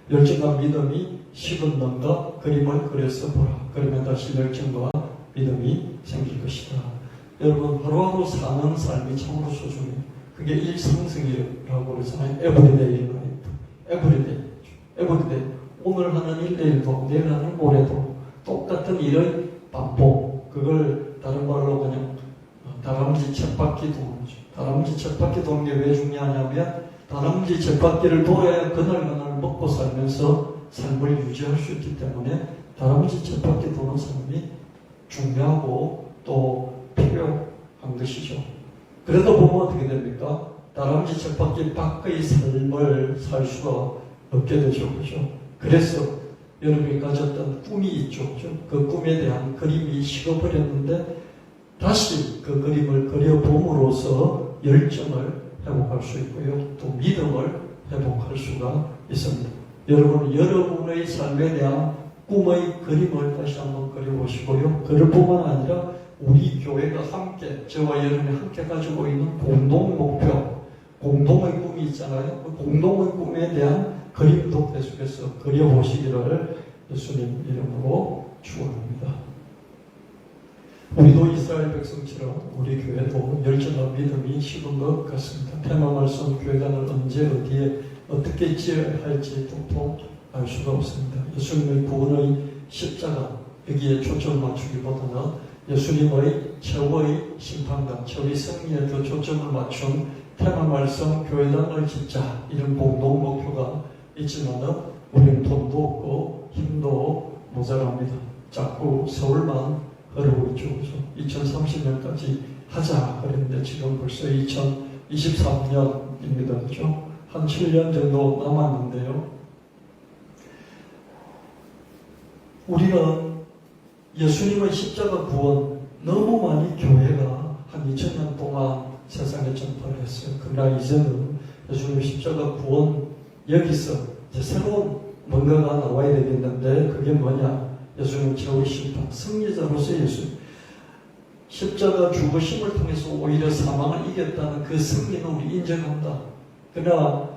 열정과 믿음이 식은 놈과 그림을 그려서 보라. 그러면 다시 열정과 믿음이 생길 것이다. 여러분, 하루하루 사는 삶이 참으로 소중해요. 그게 일상생이라고 그러잖아요. 에브리데이 라이프. 에브리데이. 오늘 하는 일, 내일도, 내일 하는 모레도 똑같은 일의 반복. 그걸 다른 말로 그냥 다람쥐 쳇바퀴 도는 거죠. 다람쥐 쳇바퀴 도는 게 왜 중요하냐면 다람쥐 쳇바퀴를 돌아야 그날 먹고 살면서 삶을 유지할 수 있기 때문에 다람쥐 쳇바퀴 도는 삶이 중요하고 또 필요한 것이죠. 그러다 보면 어떻게 됩니까? 다람쥐 쳇바퀴 밖의 삶을 살 수가 없게 되죠. 그죠? 그래서 여러분이 가졌던 꿈이 있죠. 그 꿈에 대한 그림이 식어버렸는데 다시 그 그림을 그려봄으로써 열정을 회복할 수 있고요. 또 믿음을 회복할 수가 있습니다. 여러분, 여러분의 삶에 대한 꿈의 그림을 다시 한번 그려보시고요. 그럴 뿐만 아니라 우리 교회가 함께, 저와 여러분이 함께 가지고 있는 공동 목표, 공동의 꿈이 있잖아요. 그 공동의 꿈에 대한 그림도 계속해서 그려보시기를 예수님 이름으로 축원합니다. 우리도 이스라엘 백성처럼 우리 교회도 열정과 믿음이 식은 것 같습니다. 테마 말씀 교회관을 언제 어디에 어떻게 지어야 할지 도통 알 수가 없습니다. 예수님의 구원의 십자가 여기에 초점을 맞추기보다는 예수님의 최후의 심판과 최후의 승리에 더 초점을 맞춘 테마 말씀 교회당을 짓자 이런 공동 목표가 있지만은 우리는 돈도 없고 힘도 모자랍니다. 자꾸 서울만 흐르고 있죠. 2030년까지 하자 그랬는데 지금 벌써 2023년입니다. 그죠? 한 7년 정도 남았는데요. 우리는 예수님의 십자가 구원 너무 많이 교회가 한 2000년 동안 세상에 전파를 했어요. 그러나 이제는 예수님의 십자가 구원 여기서 이제 새로운 뭔가가 나와야 되겠는데 그게 뭐냐? 예수님 최후의 심판, 승리자로서 예수님 십자가 죽으심을 통해서 오히려 사망을 이겼다는 그 승리는 우리 인정한다. 그러나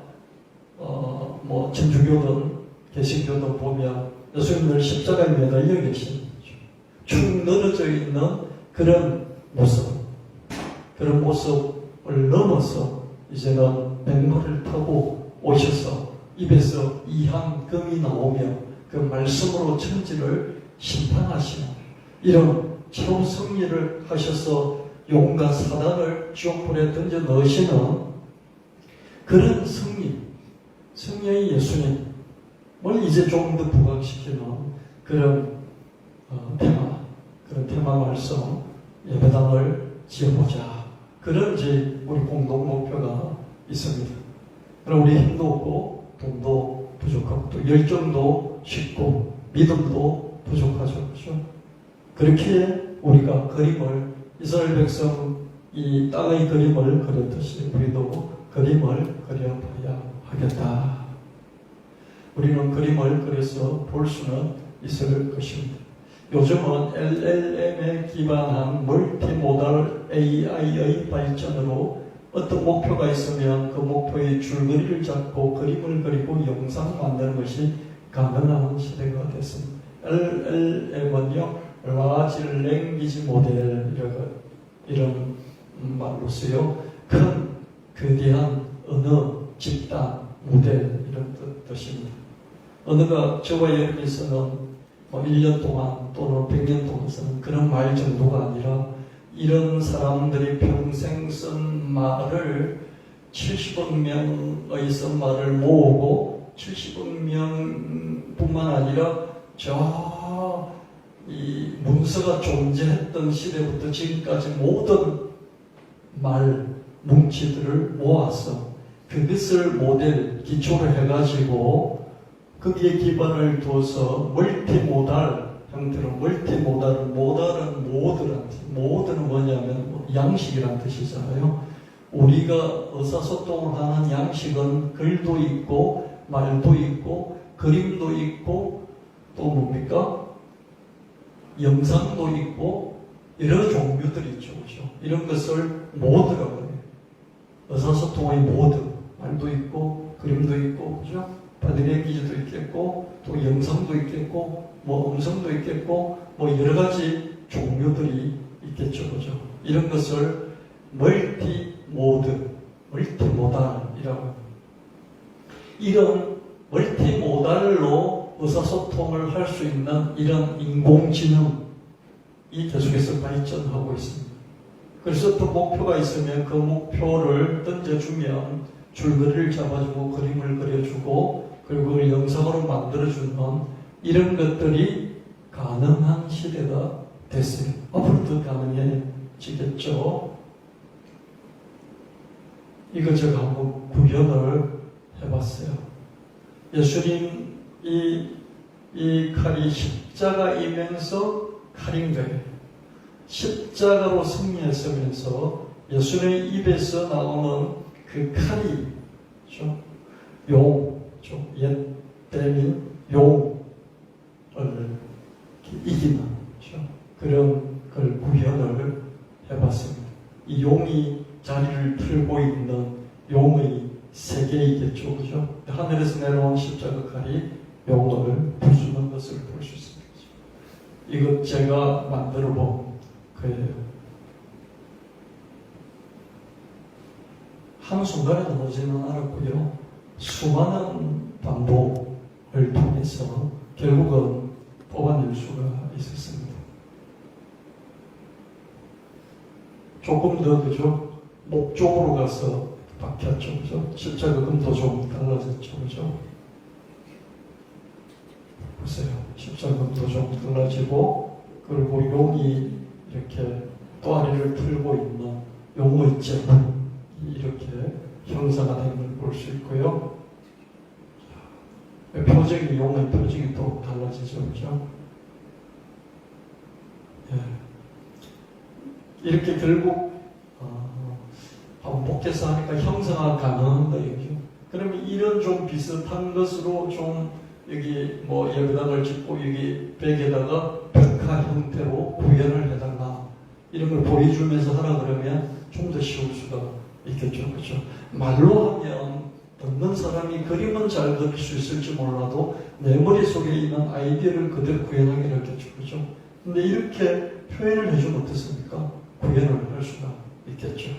천주교든 개신교든 보면 예수님을 십자가에 매달려 계신 축 늘어져 있는 그런 모습을 넘어서 이제는 백마를 타고 오셔서 입에서 이항금이 나오며 그 말씀으로 천지를 심판하시는 이런 최후 승리를 하셔서 용과 사단을 지옥불에 던져 넣으시는 그런 승리의 예수님을 이제 조금 더 부각시키는 그런 테마 말씀 예배당을 지어보자. 그런 이제 우리 공동 목표가 있습니다. 그럼 우리 힘도 없고 돈도 부족하고 또 열정도 식고 믿음도 부족하죠. 그렇죠? 그렇게 우리가 그림을 이스라엘 백성 이 땅의 그림을 그렸듯이 우리도 그림을 그려봐야 하겠다. 우리는 그림을 그려서 볼 수는 있을 것입니다. 요즘은 LLM에 기반한 멀티모달 AI의 발전으로 어떤 목표가 있으면 그 목표의 줄거리를 잡고 그림을 그리고 영상 만드는 것이 가능한 시대가 됐습니다. LLM은요, Large Language Model 이런 말로 써요. 큰 거대한 언어 집단 모델 이런 뜻입니다. 언어가 저와 여러분이 쓰는 1년 동안 또는 100년 동안 쓰는 그런 말 정도가 아니라 이런 사람들이 평생 쓴 말을 70억 명의 쓴 말을 모으고 70억 명뿐만 아니라 이 문서가 존재했던 시대부터 지금까지 모든 말 뭉치들을 모아서 그것을 모델 기초로 해가지고 거기에 기반을 둬서 멀티모달 형태로 모달은 모드는 뭐냐면 양식이란 뜻이잖아요. 우리가 의사소통을 하는 양식은 글도 있고 말도 있고 그림도 있고 또 뭡니까? 영상도 있고 여러 종류들이 있죠. 그렇죠? 이런 것을 모드라고 해요. 의사소통의 모드, 말도 있고 그림도 있고 그죠? 바디랭귀지도 있겠고, 또 영상도 있겠고, 뭐 음성도 있겠고, 뭐 여러 가지 종류들이 있겠죠, 그죠? 이런 것을 멀티모달이라고 합니다. 이런 멀티모달로 의사소통을 할 수 있는 이런 인공지능이 계속해서 발전하고 있습니다. 그래서 또 목표가 있으면 그 목표를 던져주면 줄거리를 잡아주고 그림을 그려주고 그리고 그걸 영상으로 만들어주는 이런 것들이 가능한 시대가 됐어요. 앞으로 더 가능해지겠죠. 이거 제가 한번 구현을 해봤어요. 예수님 이 칼이 십자가이면서 칼인 거예요. 십자가로 승리했으면서 예수님의 입에서 나오는 그 칼이 옛 때민 용을 이기는 그런 걸 구현을 해봤습니다. 이 용이 자리를 틀고 있는 용의 세계이겠죠, 그죠? 하늘에서 내려온 십자가 칼이 용을 부수는 것을 볼 수 있습니다. 이것 제가 만들어 본 거예요. 한순간에 나오지는 않았고요. 수많은 반복을 통해서 결국은 뽑아낼 수가 있었습니다. 조금 더, 그죠? 목 쪽으로 가서 박혔죠, 그죠? 십자가 금도 좀 달라졌죠, 그죠? 보세요. 십자가 금도 좀 달라지고, 그리고 용이 이렇게 또아리를 틀고 있는 용의 잼 이렇게 형상화된 걸 볼 수 있고요. 표정이, 용의 표정이 또 달라지죠, 그죠? 예. 이렇게 결국 반복해서 하니까 형상화 가능한 거예요. 그러면 이런 좀 비슷한 것으로 좀 여기 뭐 여기다가 짓고 여기 벽에다가 벽화 형태로 구현을 해달라 이런 걸 보여주면서 하라 그러면 좀 더 쉬울 수가 있겠죠, 그렇죠? 말로 하면 듣는 사람이 그림은 잘 그릴 수 있을지 몰라도 내 머릿속에 있는 아이디어를 그대로 구현하기 어렵겠죠, 그렇죠? 근데 이렇게 표현을 해주면 어떻습니까? 구현을 할 수가 있겠죠.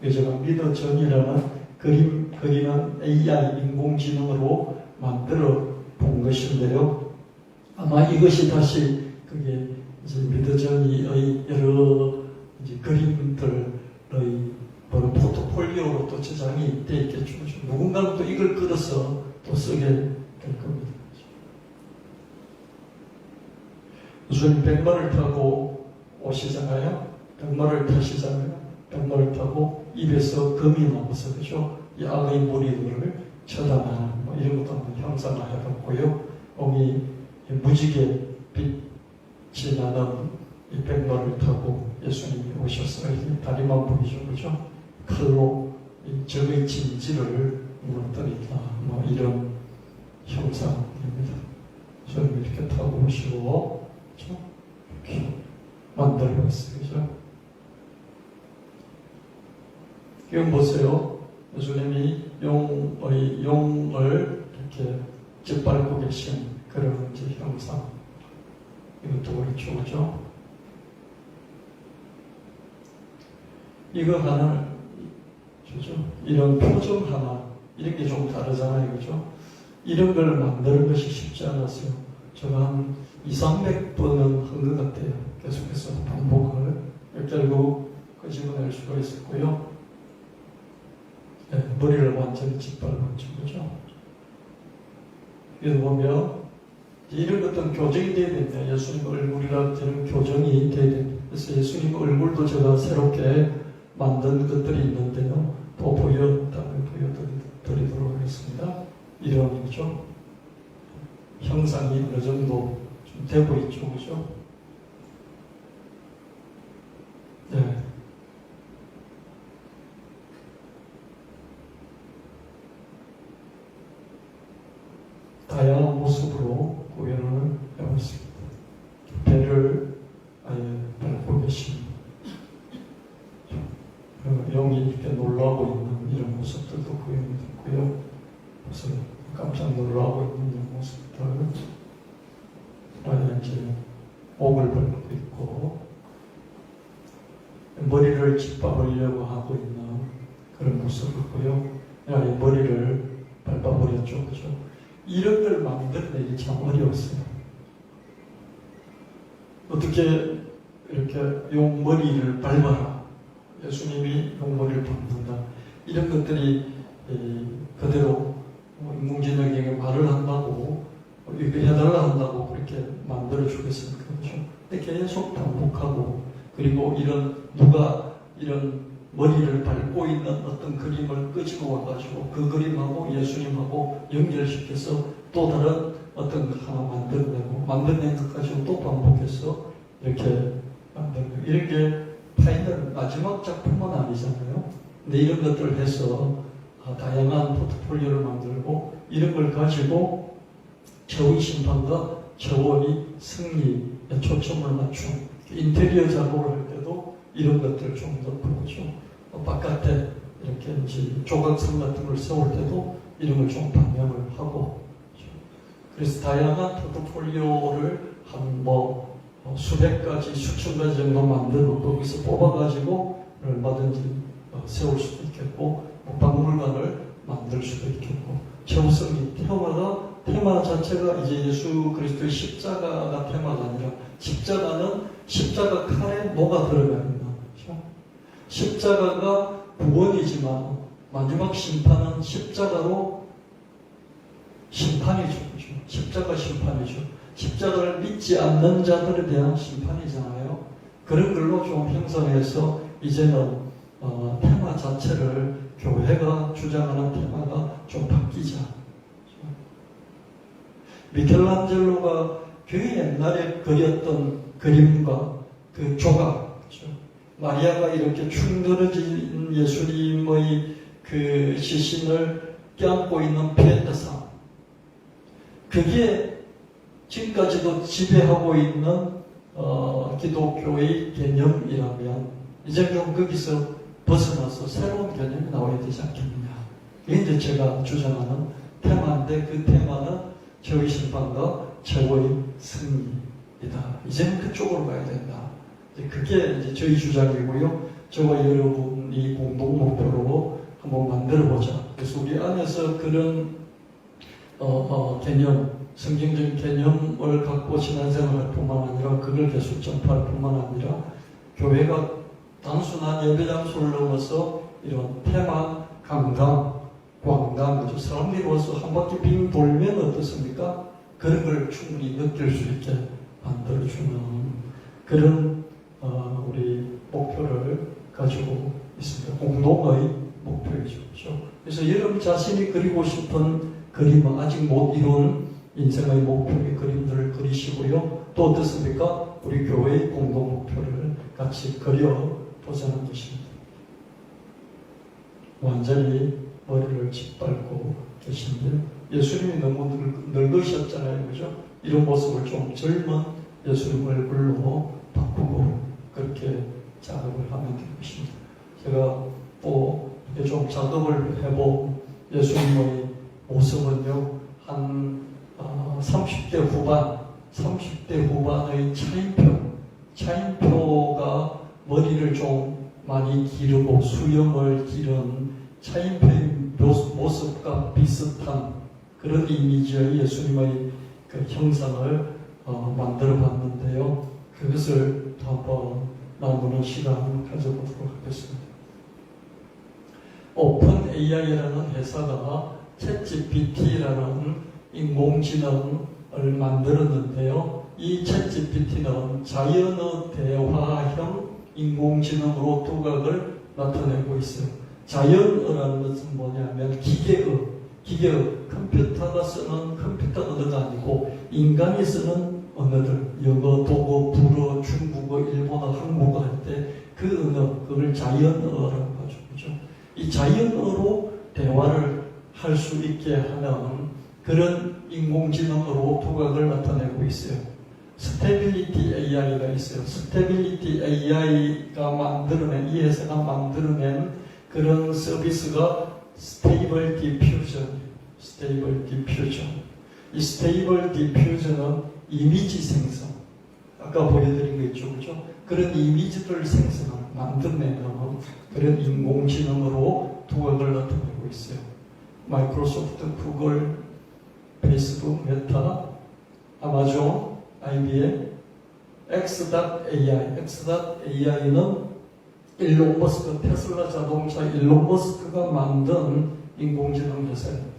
제가 미더전이라는 그리는 AI 인공지능으로 만들어 본 것인데요. 아마 이것이 다시 그게 이제 미더전이의 여러 이제 그림들의 포트폴리오로 또 저장이 되어 있겠죠. 누군가는 또 이걸 끌어서 또 쓰게 될 겁니다. 예수님 백마를 타고 오시잖아요. 백마를 타시잖아요. 백마를 타고 입에서 금이 나와서, 그죠? 이 악의 무리들을 처단하는 뭐 이런 것도 한번 형상화해봤고요. 몸이 무지개 빛이 나는 이 백마를 타고 예수님이 오셨어요. 다리만 보이죠, 그죠? 칼로 이 적의 진지를 무너뜨린다. 뭐 이런 형상입니다. 예수님이 이렇게 타고 오시고, 그죠? 이렇게 만들어봤어요, 그죠? 이건 보세요. 예수님이 용을 이렇게 짓밟고 계신 그런 이제 형상. 이것도 그렇죠, 그죠? 이거 하나, 그죠? 이런 표정 하나, 이런 게 좀 다르잖아요, 그죠? 이런 걸 만드는 것이 쉽지 않았어요. 제가 한 200~300번은 한 것 같아요. 계속해서 반복을. 결국 끄집어낼 수가 있었고요. 네, 머리를 완전히 짓밟았죠, 그죠? 여기 보면, 이런 것들은 교정이 돼야 됩니다. 예수님 얼굴이라 저는 교정이 돼야 됩니다. 그래서 예수님 얼굴도 제가 새롭게 만든 것들이 있는데요. 또 보여드리도록 하겠습니다. 이런 거죠. 형상이 어느 정도 좀 되고 있죠, 그죠? 네. 다양한 모습으로 구현을 해봤습니다. 배를 아예 밟고 계십니다. 용이 이렇게 놀라고 있는 이런 모습들도 구현이 됐고요. 그래서 깜짝 놀라고 머리를 짓밟으려고 하고 있는 그런 모습이고요. 머리를 밟아버렸죠. 그죠? 이런 걸 만들어내기 참 어려웠어요. 어떻게 이렇게 용머리를 밟아라. 예수님이 용머리를 밟는다. 이런 것들이 그대로 인공지능에게 말을 한다고 이거 해달라 한다고 그렇게 만들어주겠습니까? 그죠? 근데 계속 반복하고 그리고 누가 이런 머리를 밟고 있는 어떤 그림을 끄지고 와가지고 그 그림하고 예수님하고 연결시켜서 또 다른 어떤 거 하나 만들어낸 것 가지고 또 반복해서 이렇게 만들고 이런 게 파이널 마지막 작품은 아니잖아요. 근데 이런 것들을 해서 다양한 포트폴리오를 만들고 이런 걸 가지고 최후의 심판과 최후의 승리에 초점을 맞춘 인테리어 작업을 할 때도 이런 것들을 좀 넣고 바깥에 이렇게 이제 조각상 같은 걸 세울 때도 이런 걸 좀 방향을 하고 그래서 다양한 포트폴리오를 한 수백 가지, 수천 가지 정도 만들고 거기서 뽑아가지고 얼마든지 세울 수도 있겠고 박물관을 만들 수도 있겠고 최우선이 테마 자체가 이제 예수 그리스도의 십자가가 테마가 아니라 십자가는 십자가 칼에 뭐가 들어가 있나 십자가가 구원이지만 마지막 심판은 십자가로 심판이죠. 십자가 심판이죠. 십자가를 믿지 않는 자들에 대한 심판이잖아요. 그런 걸로 좀 형성해서 이제는 테마 자체를 교회가 주장하는 테마가 좀 바뀌자. 미켈란젤로가 그 옛날에 그렸던 그림과 그 조각, 그렇죠? 마리아가 이렇게 축 늘어진 예수님의 그 시신을 껴안고 있는 피에타상, 그게 지금까지도 지배하고 있는 기독교의 개념이라면 이제 좀 거기서 벗어나서 새로운 개념이 나와야 되지 않겠느냐. 이게 이제 제가 주장하는 테마인데 그 테마는 최후의 심판과 최후의 승리이다. 이제는 그쪽으로 가야 된다. 그게 이제 저희 주장이고요. 저와 여러분이 공동 목표로 한번 만들어보자. 그래서 우리 안에서 그런 개념, 성경적인 개념을 갖고 신앙생활할 뿐만 아니라 그걸 계속 전파할 뿐만 아니라 교회가 단순한 예배 장소를 넘어서 이런 테마, 강당, 광당, 그죠? 사람들이 와서 한 바퀴 빙 돌면 어떻습니까? 그런 걸 충분히 느낄 수 있게 만들어주는 그런 우리 목표를 가지고 있습니다. 공동의 목표이죠. 그렇죠? 그래서 여러분 자신이 그리고 싶은 그림은 아직 못 이룬 인생의 목표의 그림들을 그리시고요. 또 어떻습니까? 우리 교회의 공동 목표를 같이 그려보자는 것입니다. 완전히 머리를 짓밟고 계신데 예수님이 너무 늙으셨잖아요. 그죠? 이런 모습을 좀 젊은 예수님 얼굴로 바꾸고 그렇게 작업을 하면 될 것입니다. 제가 또 좀 작업을 해본 예수님의 모습은요, 한 30대 후반의 차인표가 머리를 좀 많이 기르고 수염을 기른 차인표의 모습과 비슷한 그런 이미지의 예수님의 그 형상을 만들어 봤는데요. 그것을 한번 나누는 시간을 가져보도록 하겠습니다. 오픈 AI라는 회사가 챗GPT라는 인공지능을 만들었는데요. 이 챗GPT는 자연어 대화형 인공지능으로 두각을 나타내고 있어요. 자연어라는 것은 뭐냐면 기계어, 컴퓨터가 쓰는 컴퓨터 언어가 아니고 인간이 쓰는 언어들, 영어, 독어, 불어, 중국어, 일본어, 한국어 할 때 그 언어, 그걸 자연어라고 하죠. 그죠? 이 자연어로 대화를 할 수 있게 하는 그런 인공지능으로 두각을 나타내고 있어요. 스테빌리티 AI가 있어요. 스테빌리티 AI가 만들어낸, 이 회사가 만들어낸 그런 서비스가 스테이블 디퓨전. 이 스테이블 디퓨전은 이미지 생성. 아까 보여드린 거 있죠. 그렇죠? 그런 이미지를 생성하는 만들어내는 그런 인공지능으로 두각을 나타내고 있어요. 마이크로소프트, 구글, 페이스북, 메타, 아마존, IBM, X.AI는 일론 머스크, 테슬라 자동차 일론 머스크가 만든 인공지능 회사예요.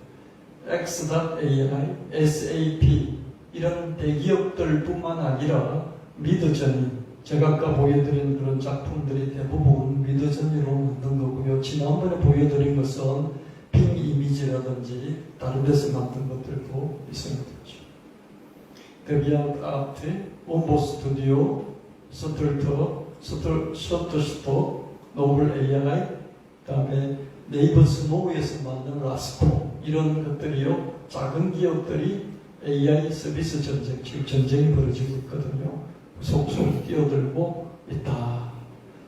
X.AI, SAP 이런 대기업들뿐만 아니라 미드저니, 제가 아까 보여드린 그런 작품들이 대부분 미드저니로 만든 거고요. 지난번에 보여드린 것은 빙 이미지라든지 다른 데서 만든 것들도 있습니다. 데비안트 아트, 원보 스튜디오, 셔터스토, 노블 AI, 그다음에 네이버 스노우에서 만든 라스코 이런 것들이요. 작은 기업들이 AI 서비스 전쟁, 지금 전쟁이 벌어지고 있거든요. 속속 뛰어들고 있다.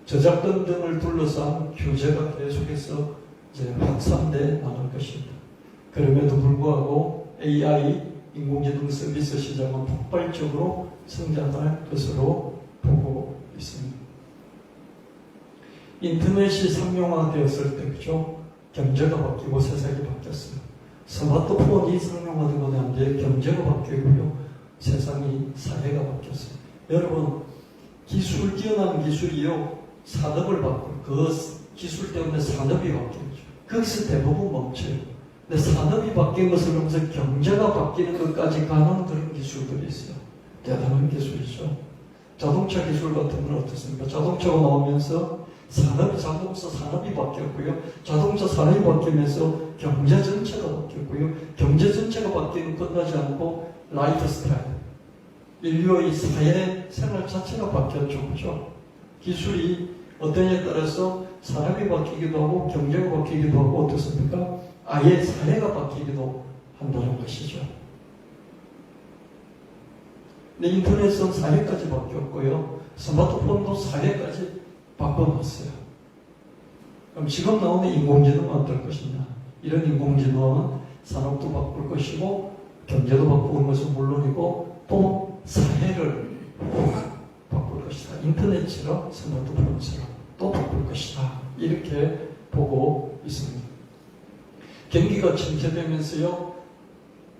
저작권 등을 둘러싼 규제가 계속해서 이제 확산돼 나갈 것입니다. 그럼에도 불구하고 AI 인공지능 서비스 시장은 폭발적으로 성장할 것으로 보고 있습니다. 인터넷이 상용화되었을 때, 그죠? 경제가 바뀌고 세상이 바뀌었어요. 스마트폰이 상용화되고 난 뒤에 경제가 바뀌고요. 세상이, 사회가 바뀌었어요. 여러분, 뛰어난 기술이요. 산업을 바꾸고, 그 기술 때문에 산업이 바뀌죠. 거기서 대부분 멈춰요. 근데 산업이 바뀐 것을 보면서 경제가 바뀌는 것까지 가는 그런 기술들이 있어요. 대단한 기술이죠. 자동차 기술 같은 건 어떻습니까? 자동차가 나오면서 자동차 산업이 바뀌었고요. 자동차 산업이 바뀌면서 경제 전체가 바뀌었고요. 경제 전체가 바뀌면 끝나지 않고 라이프 스타일, 인류의 사회 생활 자체가 바뀌었죠. 그죠? 기술이 어떠냐에 따라서 산업이 바뀌기도 하고 경제가 바뀌기도 하고 어떻습니까? 아예 사회가 바뀌기도 한다는 것이죠. 근데 인터넷은 사회까지 바뀌었고요. 스마트폰도 사회까지 바꿔놨어요. 그럼 지금 나오는 인공지능은 어떨 것이냐? 이런 인공지능은 산업도 바꿀 것이고 경제도 바꾸는 것은 물론이고 또 사회를 바꿀 것이다. 인터넷처럼 스마트폰처럼 또 바꿀 것이다. 이렇게 보고 있습니다. 경기가 침체되면서요.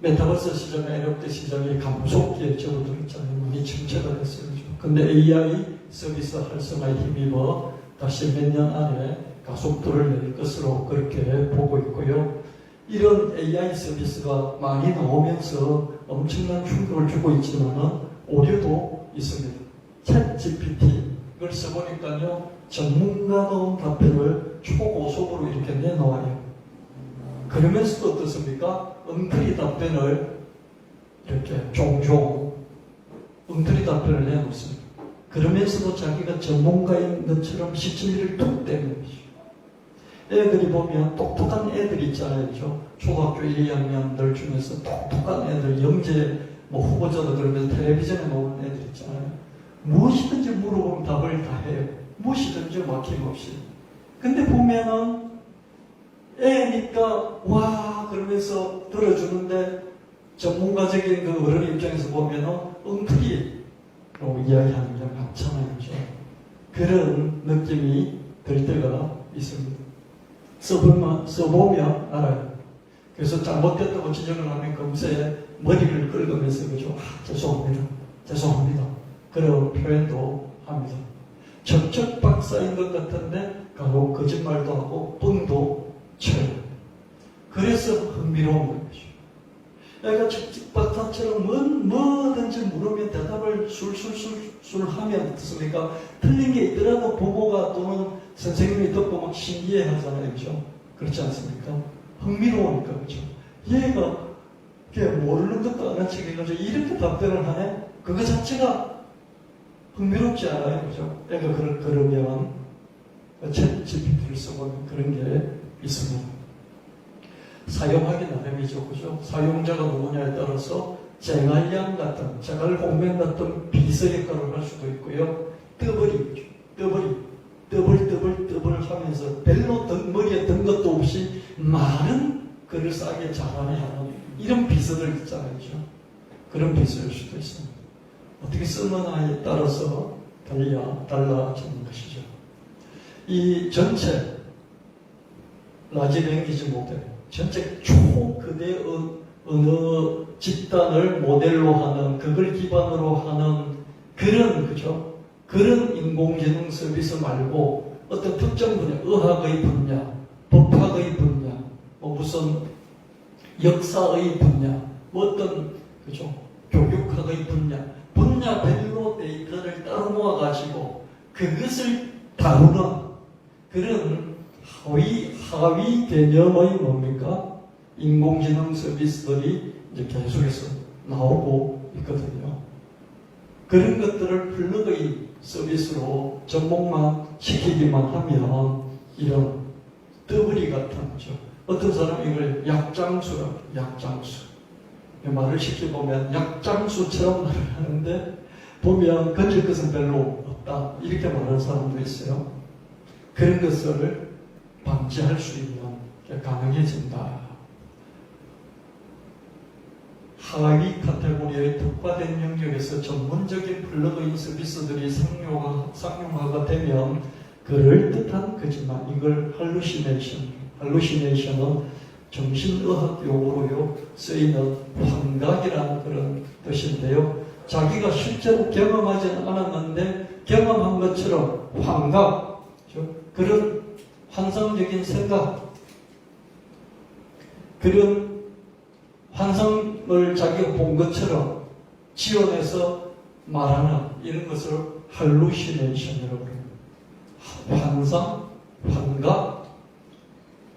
메타버스 시장, NFT 시장이 감속기에 접어들었잖아요. 많이 침체가 됐어요. 근데 AI 서비스 활성화에 힘입어 다시 몇 년 안에 가속도를 낼 것으로 그렇게 보고 있고요. 이런 AI 서비스가 많이 나오면서 엄청난 충격을 주고 있지만은 오류도 있습니다. 챗 GPT 이걸 써보니까요. 전문가다운 답변을 초고속으로 이렇게 내놓아요. 그러면서도 어떻습니까? 엉터리 답변을 이렇게 종종 엉터리 답변을 내놓습니다. 그러면서도 자기가 전문가인 것처럼 시치미를 툭 떼는 것이죠. 애들이 보면 똑똑한 애들 있잖아요. 초등학교 1, 2학년들 중에서 똑똑한 애들, 영재 후보자들 그러면서 텔레비전에 나오는 애들 있잖아요. 무엇이든지 물어보면 답을 다 해요. 무엇이든지 막힘없이. 근데 보면은 애니까 와 그러면서 들어주는데 전문가적인 그 어른 입장에서 보면은 엉터리로 이야기하는 게 많잖아요. 그런 느낌이 들 때가 있습니다. 써보면 알아요. 그래서 잘못됐다고 지적을 하면 금세 머리를 긁으면서 그죠? 죄송합니다. 그런 표현도 합니다. 적적 박사인 것 같은데 간혹 거짓말도 하고 뻥도 쳐요. 그래서 흥미로운 것이죠. 그러니까 적적 박사처럼 뭐든지 물으면 대답을 술술술 하면 어떻습니까? 틀린 게 있더라도 부모가 또는 선생님이 듣고 막 신기해 하잖아요. 그죠? 그렇지 않습니까? 흥미로우니까, 그죠? 얘가 모르는 것도 안 한 척 해가지고 이렇게 답변을 하네? 그거 자체가 흥미롭지 않아요. 그죠? 애가 그러면 챗 GPT를 써보면 그런 게 있습니다. 사용하기 나름이죠. 그죠? 사용자가 누구냐에 따라서 쟁알량 같은, 쟁알공명 같은 비서 역할을 할 수도 있고요. 더블 하면서 별로 머리에 든 것도 없이 많은 글을 싸게 잘하는 이런 비서들 있잖아요. 그런 비서일 수도 있습니다. 어떻게 쓰느냐에 따라서 달라지는 것이죠. 이 전체 라지 랭귀지 모델, 전체 초거대 언어 집단을 모델로 하는, 그걸 기반으로 하는 그런, 그죠? 그런 인공지능 서비스 말고 어떤 특정 분야, 의학의 분야, 법학의 분야, 뭐 무슨 역사의 분야, 뭐 어떤, 그죠? 교육학의 분야별로 데이터를 따로 모아가지고 그것을 다루는 그런 하위 개념의 뭡니까? 인공지능 서비스들이 이제 계속해서 나오고 있거든요. 그런 것들을 플러그인 서비스로 접목만 시키기만 하면 이런 더블이 같은 거죠. 어떤 사람은 이걸 약장수라고 해요. 약장수. 말을 시켜보면 약장수처럼 말을 하는데 보면 건질 것은 별로 없다. 이렇게 말하는 사람도 있어요. 그런 것을 방지할 수 있는 게 가능해진다. 하위 카테고리의 특화된 영역에서 전문적인 플러그인 서비스들이 상용화가 되면 그럴듯한 거지만 이걸 할루시네이션은 정신의학 용어로요 쓰이는 환각이라는 그런 뜻인데요. 자기가 실제로 경험하지는 않았는데 경험한 것처럼 환각, 그런 환상적인 생각, 그런 환상을 자기가 본 것처럼 지어내서 말하는 이런 것을 할루시네이션이라고 합니다. 환상, 환각,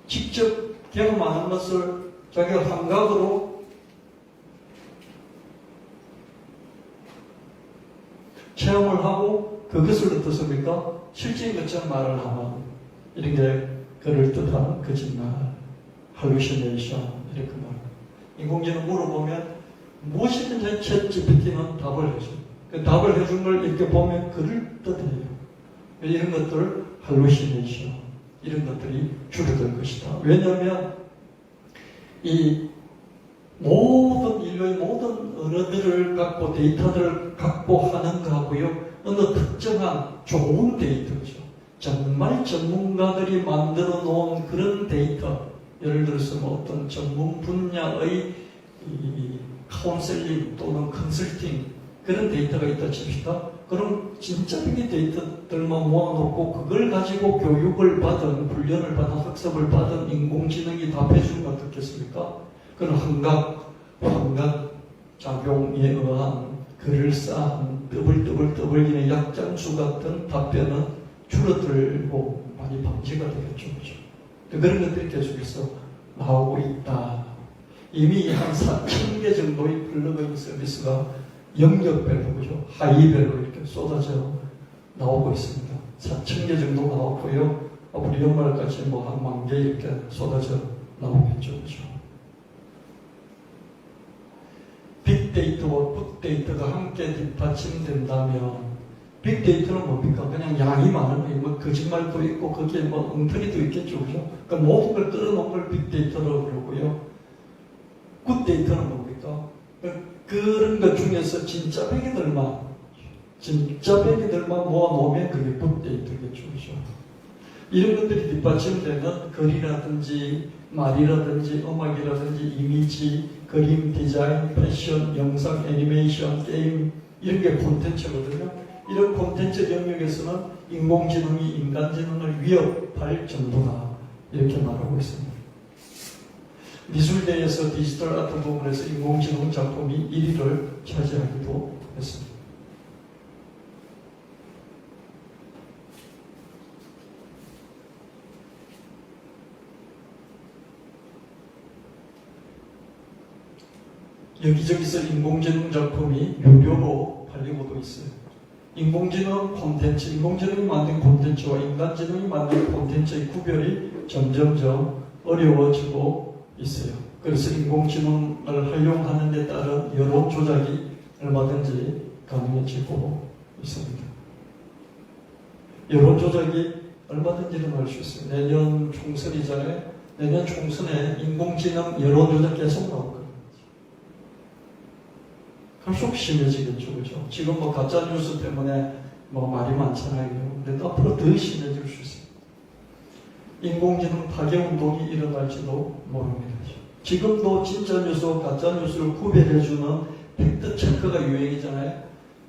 직접 경험하는 것을 자기가 환각으로 체험을 하고 그것을 어떻습니까? 실제인 것처럼 말을 하는 이런 게 그럴듯한 거짓말, 할루시네이션 이렇게 말합니다. 인공지능 물어보면 무엇이든지 챗 GPT는 답을 해줘. 그 답을 해준 걸 이렇게 보면 그럴듯해요. 이런 것들 할루시네이션 이런 것들이 줄어들 것이다. 왜냐하면 이 모든 인류의 모든 언어들을 갖고 데이터들을 갖고 하는 거하고요. 어느 특정한 좋은 데이터죠. 정말 전문가들이 만들어 놓은 그런 데이터, 예를 들어서 뭐 어떤 전문 분야의 카운셀링 또는 컨설팅 그런 데이터가 있다 칩시다. 그럼 진짜 빅 데이터들만 모아놓고 그걸 가지고 교육을 받은, 훈련을 받은, 학습을 받은 인공지능이 답해주는 건 어떻겠습니까? 그런 환각 작용에 의한 그럴싸한 떠벌이는 약장수 같은 답변은 줄어들고 많이 방지가 되겠죠. 그렇죠? 그런 것들이 계속해서 나오고 있다. 이미 한 4,000개 정도의 플러그인 서비스가 영역별로, 그죠? 하이별로 이렇게 쏟아져 나오고 있습니다. 4,000개 정도 나왔고요. 앞으로 연말까지 뭐 한 10,000개 이렇게 쏟아져 나오겠죠. 그죠? 빅데이터와 굿데이터가 함께 뒷받침된다면, 빅데이터는 뭡니까? 그냥 양이 많은, 뭐 거짓말도 있고, 거기에 뭐 엉터리도 있겠죠. 그죠? 그러니까 모든 걸 끌어놓은 걸 빅데이터로 그러고요. 굿데이터는 뭡니까? 그런 것 중에서 진짜 뱅이들만 모아놓으면 그게 굿데이터겠죠. 그죠? 이런 것들이 뒷받침되는 글이라든지 말이라든지 음악이라든지 이미지, 그림, 디자인, 패션, 영상, 애니메이션, 게임 이런 게 콘텐츠거든요. 이런 콘텐츠 영역에서는 인공지능이 인간지능을 위협할 정도다. 이렇게 말하고 있습니다. 미술대에서 디지털 아트 부분에서 인공지능 작품이 1위를 차지하기도 했습니다. 여기저기서 인공지능 작품이 유료로 팔리고도 있어요. 인공지능 콘텐츠, 인공지능이 만든 콘텐츠와 인간지능이 만든 콘텐츠의 구별이 점점점 어려워지고 있어요. 그래서 인공지능을 활용하는 데 따른 여론 조작이 얼마든지 가능해지고 있습니다. 여론 조작이 얼마든지 일어날 수 있어요. 내년 총선이잖아요. 내년 총선에 인공지능 여론 조작 계속 나올 거예요. 갈수록 심해지겠죠, 그죠? 지금 뭐 가짜뉴스 때문에 뭐 말이 많잖아요. 근데 앞으로 더 심해질 수 있어요. 인공지능 파괴운동이 일어날지도 모릅니다. 지금도 진짜 뉴스와 가짜 뉴스를 구별해주는 팩트체크가 유행이잖아요.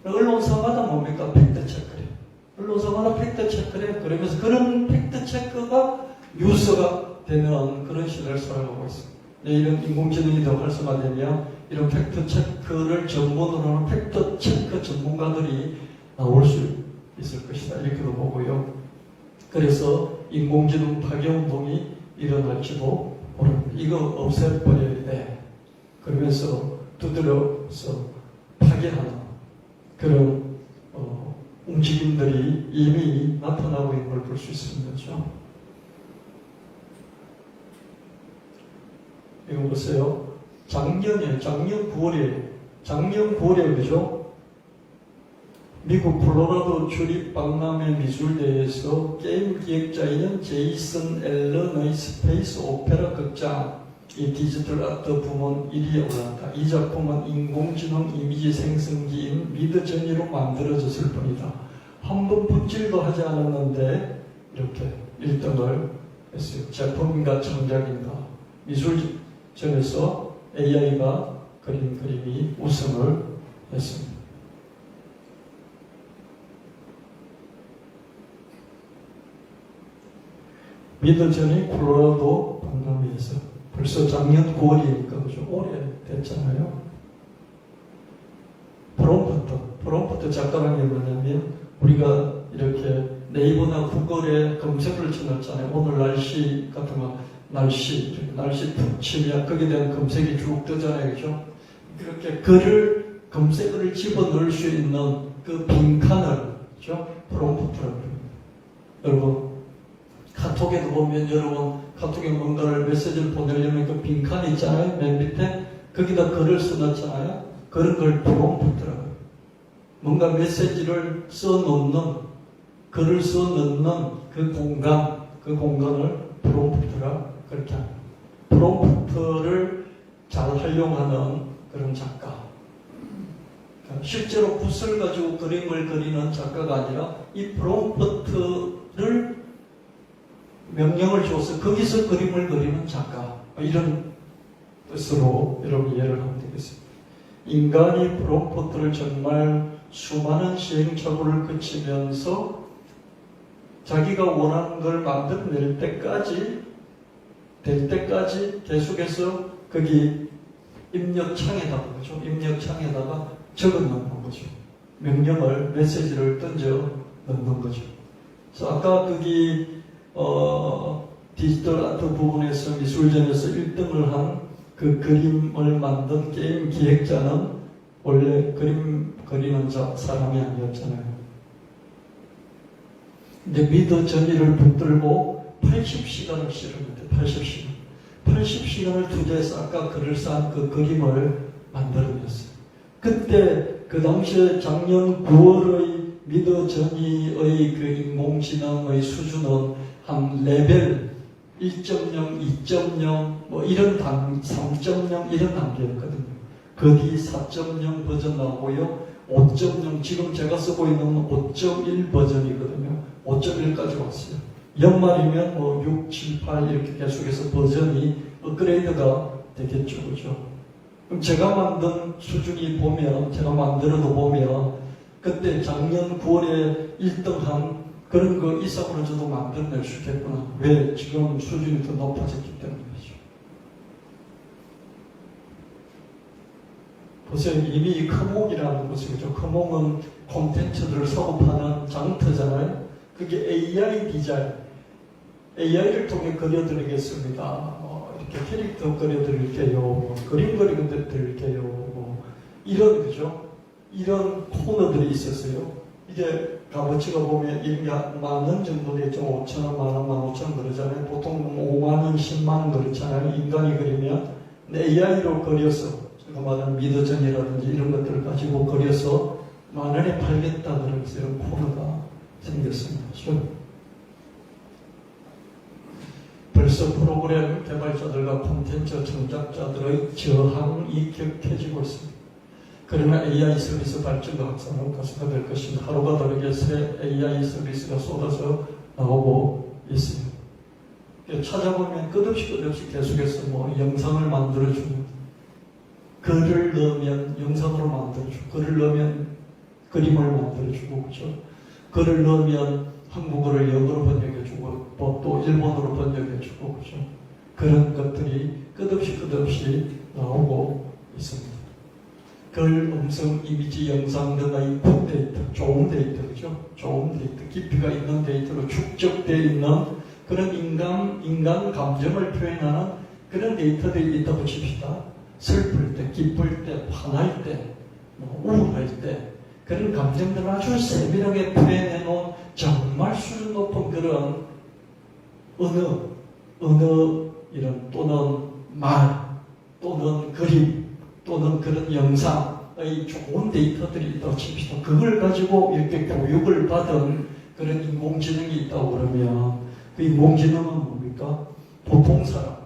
언론사마다 뭡니까? 팩트체크래. 언론사마다 팩트체크래. 그러면서 그런 팩트체크가 뉴스가 되는 그런 시대를 살아가고 있습니다. 이런 인공지능이 더 활성화되면 이런 팩트체크를 전문으로 하는 팩트체크 전문가들이 나올 수 있을 것이다. 이렇게도 보고요. 그래서 인공지능 파괴운동이 일어날지도 모릅니다. 이거 없애버려야 돼. 그러면서 두드려서 파괴하는 그런 움직임들이 이미 나타나고 있는 걸 볼 수 있습니다. 그렇죠? 이거 보세요. 작년 9월에 그죠? 미국 콜로라도 주립 박람회 미술대회에서 게임 기획자인 제이슨 앨런의 스페이스 오페라 극장 이 디지털 아트 부문 1위에 올랐다. 이 작품은 인공지능 이미지 생성기인 미드저니로 만들어졌을 뿐이다. 한 번 붓질도 하지 않았는데 이렇게 1등을 했어요. 제품인가 창작인가 미술전에서 AI가 그린 그림이 우승을 했습니다. 미드저니 콜로라도 박람회에서 벌써 작년 9월이니까 그죠? 오래 됐잖아요. 프롬프트 작가라는 게 뭐냐면 우리가 이렇게 네이버나 구글에 검색을 쳐놨잖아요. 오늘 날씨 같은 거 날씨 푹 치면 거기에 대한 검색이 쭉 뜨잖아요. 그죠? 그렇게 글을 검색어를 집어넣을 수 있는 그 빈칸을 그죠? 프롬프트라고 합니다. 여러분 카톡에도 보면 여러분 카톡에 뭔가를 메시지를 보내려면 그 빈칸이 있잖아요. 맨 밑에 거기다 글을 써놨잖아요. 그런 걸 프롬프트라고 해요. 뭔가 메시지를 써놓는 글을 써놓는 그 공간을 프롬프트라 그렇게 합니다. 프롬프트를 잘 활용하는 그런 작가. 실제로 붓을 가지고 그림을 그리는 작가가 아니라 이 프롬프트를 명령을 줘서 거기서 그림을 그리는 작가. 이런 뜻으로 여러분 이해를 하면 되겠습니다. 인간이 프롬프트를 정말 수많은 시행착오를 거치면서 자기가 원하는 걸 만들어낼 때까지 계속해서 거기 입력창에다가 적어 넣는 거죠. 명령을, 메시지를 던져 넣는 거죠. 그래서 아까 거기 디지털 아트 부분에서 미술전에서 1등을 한 그 그림을 만든 게임 기획자는 원래 그림 그리는 사람이 아니었잖아요. 근데 미드저니를 붙들고 80시간을 실험했대. 80시간을 투자해서 아까 글을 쌓은 그 그림을 만들어냈어요. 그때 그 당시에 작년 9월의 미드저니의 그 인공지능의 수준은 한 레벨 1.0, 2.0 뭐 이런 3.0 이런 단계였거든요. 그 뒤 4.0 버전 나오고요. 5.0 지금 제가 쓰고 있는 5.1 버전이거든요. 5.1까지 왔어요. 연말이면 뭐 6, 7, 8 이렇게 계속해서 버전이 업그레이드가 되겠죠. 그죠? 그럼 제가 만든 수준이 보면, 제가 만들어도 보면, 그때 작년 9월에 1등한 그런 거 이상으로 저도 만들어낼 수 있겠구나. 왜? 지금 수준이 더 높아졌기 때문이죠. 보세요. 이미 이 커몽이라는 것이 그죠? 커몽은 콘텐츠들을 사고 파는 장터잖아요. 그게 AI 디자인. AI를 통해 그려드리겠습니다. 이렇게 캐릭터 그려드릴게요. 그림 그려드릴게요. 이런, 그죠? 이런 코너들이 있었어요. 이제 값어치가 보면 1만 정도 되죠. 5천원, 만원, 15,000원 그러잖아요. 보통 5만원, 10만원 그렇잖아요. 인간이 그리면. AI로 그려서, 제가 말하는 미드전이라든지 이런 것들을 가지고 그려서 만원에 팔겠다 그러면서 이런 코너가 생겼습니다. 벌써 프로그램 개발자들과 콘텐츠 창작자들의 저항이 격해지고 있습니다. 그러나 AI 서비스 발전과 확산은 가속화 될 것입니다. 하루가 다르게 새 AI 서비스가 쏟아져 나오고 있습니다. 찾아보면 끝없이 계속해서 뭐 영상을 만들어주고, 글을 넣으면 영상으로 만들어주고, 글을 넣으면 그림을 만들어주고, 그죠? 글을 넣으면 한국어를 영어로 번역해주고, 또 일본어로 번역해주고, 그죠? 그런 것들이 끝없이 나오고 있습니다. 글, 음성, 이미지, 영상 등의 굿데이터, 좋은 데이터, 그죠? 좋은 데이터, 깊이가 있는 데이터로 축적되어 있는 그런 인간 감정을 표현하는 그런 데이터들이 있다고 칩시다. 슬플 때, 기쁠 때, 화날 때, 우울할 때, 그런 감정들을 아주 세밀하게 표현해 놓은 정말 수준 높은 그런 언어 이런 또는 말, 또는 그림, 또는 그런 영상의 좋은 데이터들이 있다고 칩시다. 그걸 가지고 이렇게 교육을 받은 그런 인공지능이 있다고 그러면 그 인공지능은 뭡니까? 보통 사람,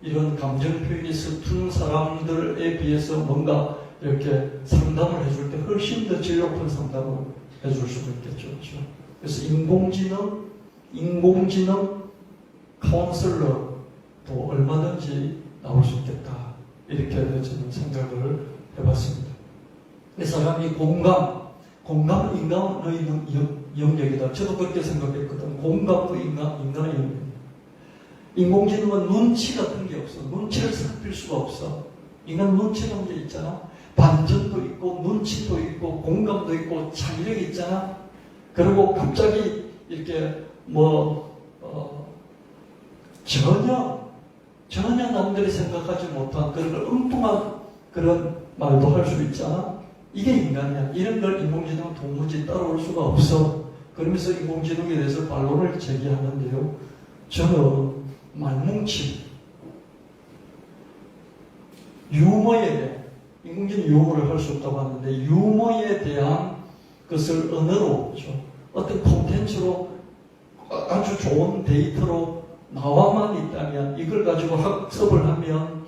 이런 감정 표현이 서투른 사람들에 비해서 뭔가 이렇게 상담을 해줄 때 훨씬 더 질 높은 상담을 해줄 수가 있겠죠. 그렇죠? 그래서 인공지능 카운슬러도 얼마든지 나올 수 있겠다. 이렇게 저는 생각을 해봤습니다. 이 사람이 공감은 인간의 영역이다. 저도 그렇게 생각했거든. 공감도 인간의 영역이다. 인공지능은 눈치 같은 게 없어. 눈치를 살필 수가 없어. 인간 눈치라는 게 있잖아. 반전도 있고, 눈치도 있고, 공감도 있고, 창의력이 있잖아. 그리고 갑자기 이렇게 전혀 남들이 생각하지 못한 그런 걸 엉뚱한 그런 말도 할 수 있잖아. 이게 인간이야. 이런 걸 인공지능은 도무지 따라올 수가 없어. 그러면서 인공지능에 대해서 반론을 제기하는데요. 저는 말뭉치, 유머에 대해, 인공지능 유머를 할 수 없다고 하는데, 유머에 대한 것을 언어로, 어떤 콘텐츠로 아주 좋은 데이터로 나와만 있다면, 이걸 가지고 학습을 하면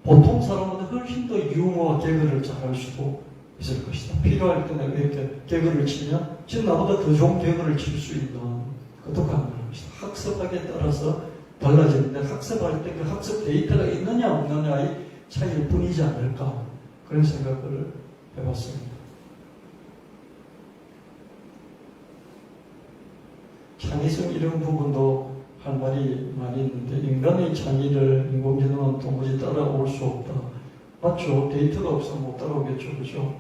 보통 사람보다 훨씬 더 유머와 개그를 잘할 수도 있을 것이다. 필요할 때 내가 이렇게 개그를 치면 지금 나보다 더 좋은 개그를 칠 수 있는 것도 가능합니다. 학습하기에 따라서 달라지는데, 학습할 때 그 학습 데이터가 있느냐 없느냐의 차이일 뿐이지 않을까, 그런 생각을 해봤습니다. 창의성 이런 부분도 할 말이 많이 있는데, 인간의 창의를 인공지능은 도무지 따라올 수 없다. 맞죠? 데이터가 없으면 못 따라오겠죠. 그죠?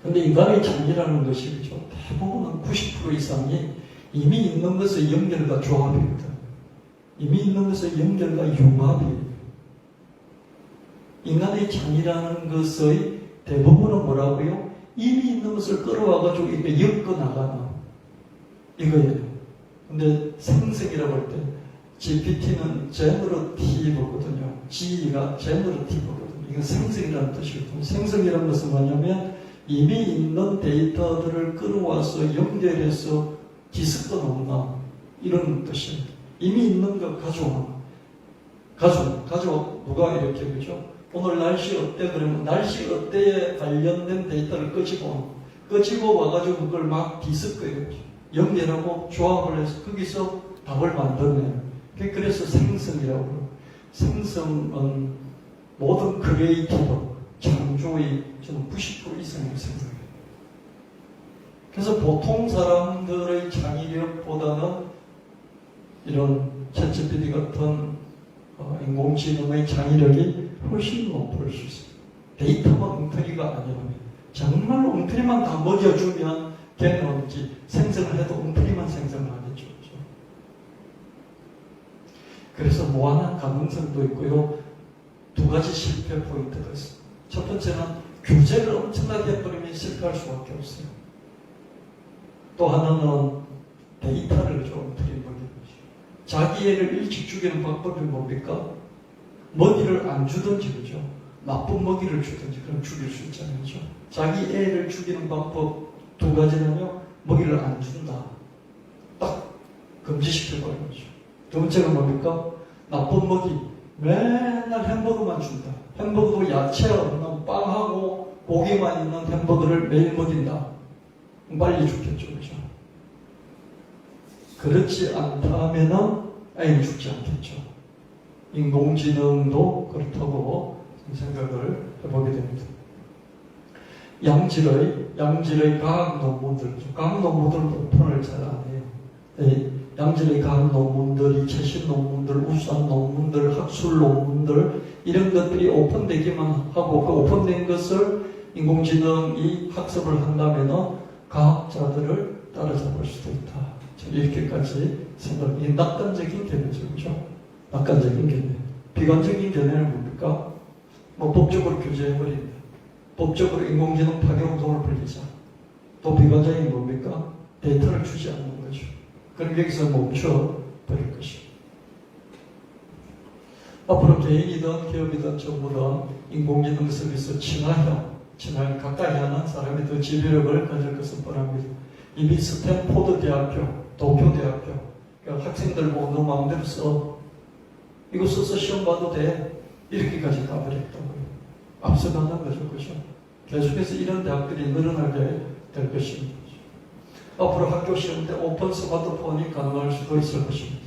근데 인간의 창의라는 것이, 그죠? 대부분은 90% 이상이 이미 있는 것의 연결과 조합입니다. 이미 있는 것의 연결과 융합이에요. 인간의 창의라는 것의 대부분은 뭐라고요? 이미 있는 것을 끌어와가지고 이렇게 엮어나가는 이거예요. 근데 생성이라고 할 때 GPT는 제너러티브거든요. G가 제너러티브거든요. 이건 생성이라는 뜻이거든요. 생성이라는 것은 뭐냐면 이미 있는 데이터들을 끌어와서 연결해서 뒤섞어 놓는다, 이런 뜻입니다. 이미 있는 거 가져오는 가져 누가 이렇게, 그죠? 오늘 날씨 어때? 그러면 날씨 어때에 관련된 데이터를 끄집어 와가지고 그걸 막 뒤섞어요. 연결하고 조합을 해서 거기서 답을 만들어내요. 그래서 생성이라고 해요. 생성은 모든 크리에이티브, 창조의 저는 90% 이상을 생각해요. 그래서 보통 사람들의 창의력보다는 이런 챗GPT 같은 인공지능의 창의력이 훨씬 높을 수 있어요. 데이터가 엉터리가 아니라면, 정말 엉터리만 다 먹여주면 걔는 생성을 해도 엉터리만 생성을 하겠죠. 그래서 무한한 가능성도 있고요. 두 가지 실패 포인트가 있어요. 첫 번째는 규제를 엄청나게 해버리면 실패할 수밖에 없어요. 또 하나는 데이터를 좀 엉터리 먹이는 거죠. 자기 애를 일찍 죽이는 방법이 뭡니까? 먹이를 안 주든지, 그죠? 나쁜 먹이를 주든지, 그럼 죽일 수 있잖아요. 그죠? 자기 애를 죽이는 방법 두 가지는요, 먹이를 안 준다. 딱 금지시켜버리는 거죠. 두 번째는 뭡니까? 나쁜 먹이. 맨날 햄버거만 준다. 햄버거도 야채 없는 빵하고 고기만 있는 햄버거를 매일 먹인다. 빨리 죽겠죠. 그죠? 그렇지 않다면은 아이는 죽지 않겠죠. 인공지능도 그렇다고 생각을 해보게 됩니다. 양질의 과학 논문들은 오픈을 잘 안 해요. 양질의 과학 논문들이 최신 논문들, 우수한 논문들, 학술 논문들 이런 것들이 오픈되기만 하고 그 오픈된 것을 인공지능이 학습을 한다면 과학자들을 따라잡을 수도 있다. 이렇게까지 생각이 낙관적인 견해죠. 그죠? 낙관적인 견해. 비관적인 견해는 뭡니까? 법적으로 규제해버립니다. 법적으로 인공지능 파괴운동을 벌리자. 또 비관적인 뭡니까? 데이터를 주지 않는 거죠. 그럼 여기서 멈춰버릴 것입니다. 앞으로 개인이든 기업이든 정부든 인공지능 서비스 친화형 가까이 하는 사람이 더 지배력을 가질 것은 뻔합니다. 이미 스탠포드 대학교, 도쿄대학교 학생들 보고 너 마음대로 써. 이거 써서 시험 봐도 돼. 이렇게까지 가버렸다고요. 앞서가는 거죠. 그죠? 계속해서 이런 대학들이 늘어나게 될 것입니다. 앞으로 학교 시험 때 오픈 스마트폰이 가능할 수도 있을 것입니다.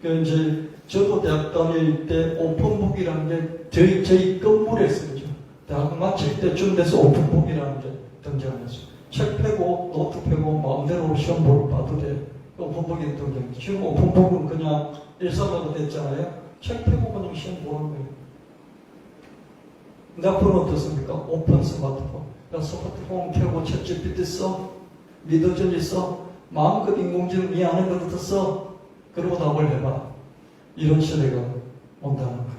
이제 저도 대학 다닐 때 오픈북이라는 게 저희 건물에서 그죠? 대학 마칠 때쯤 돼서 오픈북이라는 게 등장했어요. 책 펴고 노트 펴고 마음대로 시험 보러 봐도 돼. 오픈북이 등장했어요. 지금 오픈북은 그냥 일상화가 됐잖아요. 책 펴고 그냥 시험 보는 거예요. 근데 앞으로는 어떻습니까? 오픈 스마트폰. 스마트폰 켜고 챗GPT 써. 미더전이 써. 마음껏 인공지능 이 안에 것부터 써. 그리고 답을 해봐. 이런 시대가 온다는 거예요.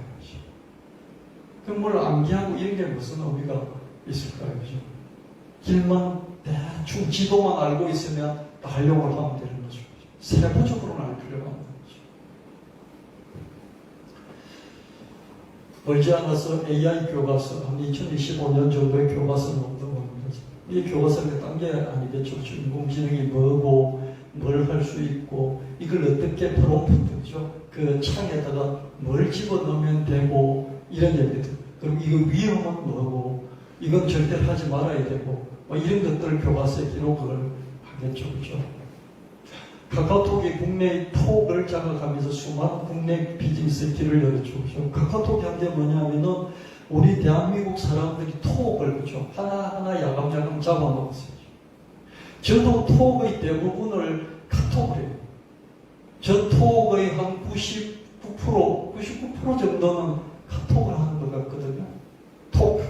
그럼 뭘 암기하고 이런 게 무슨 의미가 있을까요? 그죠? 길만 대충 지도만 알고 있으면 활용을 하면 되는 거죠. 세부적으로는 알 필요가 없는 거죠. 멀지 않아서 AI 교과서, 한 2025년 정도의 교과서는 없는 이 교과서는 딴 게 아니겠죠. 인공지능이 뭐고, 뭘 할 수 있고, 이걸 어떻게 프롬프트죠. 그 창에다가 뭘 집어넣으면 되고, 이런 얘기들. 그리고 이거 위험은 뭐고, 이건 절대 하지 말아야 되고, 이런 것들을 교과서에 기록을 하겠죠. 그죠? 카카오톡이 국내의 톡을 장악하면서 수많은 국내 비즈니스의 길을 열었죠. 그죠? 카카오톡이 한 게 뭐냐면은, 우리 대한민국 사람들이 톡을 그죠? 하나하나 야금야금 잡아먹었어요. 저도 톡의 대부분을 카톡을 해요. 저 톡의 한 99% 정도는 카톡을 하는 것 같거든요. 토크,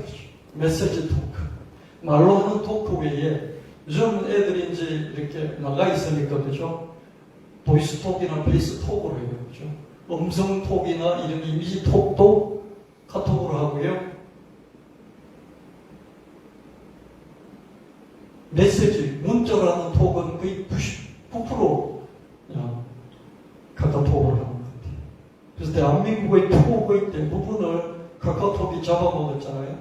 메시지 토크. 말로 하는 토크 외에 요즘 애들이 이제 이렇게 나가 있으니까 그죠? 보이스 톡이나 페이스 톡으로 해요. 그죠? 음성 톡이나 이런 이미지 톡도 카톡으로 하고요. 메시지, 문자로 하는 톡은 거의 99% 카카오톡으로 하는 것 같아요. 그래서 대한민국의 톡의 대부분을 카카오톡이 잡아먹었잖아요.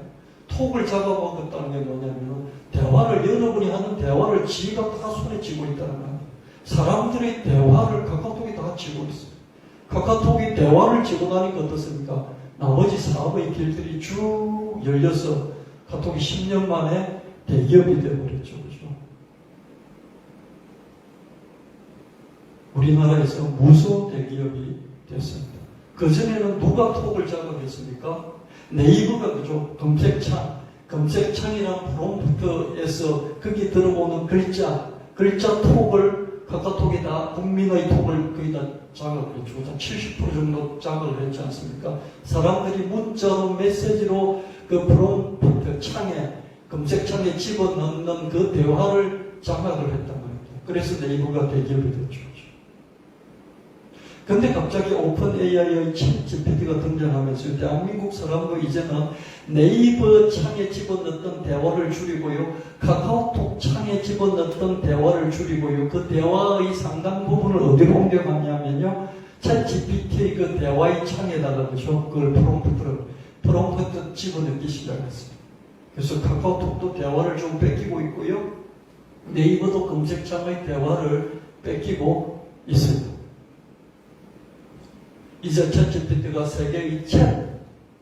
톡을 잡아먹었다는 게 뭐냐면 대화를 여러분이 하는 대화를 지가 다 손에 쥐고 있다는 거예요. 사람들의 대화를 카카오톡이 다 쥐고 있어요. 카카오톡이 대화를 쥐고 나니까 어떻습니까? 나머지 사업의 길들이 쭉 열려서 카톡이 10년 만에 대기업이 되어버렸죠. 그죠? 우리나라에서 무서운 대기업이 됐습니다. 그전에는 누가 톡을 작업했습니까? 네이버가 그죠? 검색창이나 프롬프트에서 거기 들어오는 글자 톡을 카카오톡이 다 국민의 톡을 거의 다 작업을 해주고 70% 정도 작업을 했지 않습니까? 사람들이 문자로 메시지로 그 프롬프트 창에 검색창에 집어넣는 그 대화를 장악을 했단 말이죠. 그래서 네이버가 대기업이 됐죠. 근데 갑자기 오픈 AI의 챗GPT가 등장하면서 대한민국 사람도 이제는 네이버 창에 집어넣던 대화를 줄이고요. 카카오톡 창에 집어넣던 대화를 줄이고요. 그 대화의 상당 부분을 어디로 옮겨갔냐면요. 챗GPT의 그 대화의 창에다가 그죠? 그걸 프롬프트 집어넣기 시작했어요. 그래서 카카오톡도 대화를 좀 뺏기고 있고요. 네이버도 검색창의 대화를 뺏기고 있습니다. 이제 챗GPT가 세계의 챗,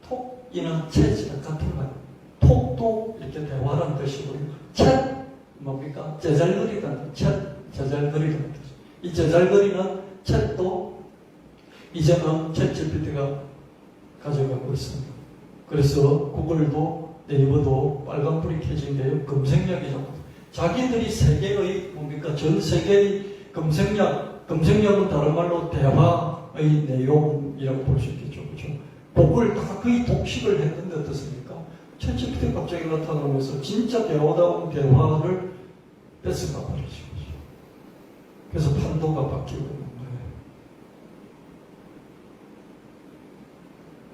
톡이나 챗이랑 같은 거예요. 톡도 이렇게 대화라는 뜻이고요. 챗, 뭡니까? 제잘거리라는 챗, 제잘거리라는 뜻. 이 제잘거리는 챗도 이제는 챗GPT가 가져가고 있습니다. 그래서 구글도 네이버도 빨간불이 켜진 게 검색량이죠. 자기들이 세계의 뭡니까? 전 세계의 검색량은 다른 말로 대화의 내용이라고 볼 수 있겠죠. 그죠? 그걸 다 거의 독식을 했는데 어떻습니까? 챗GPT 갑자기 나타나면서 진짜 대화다운 대화를 뺏어가 버리죠. 그래서 판도가 바뀌고 있는 거예요.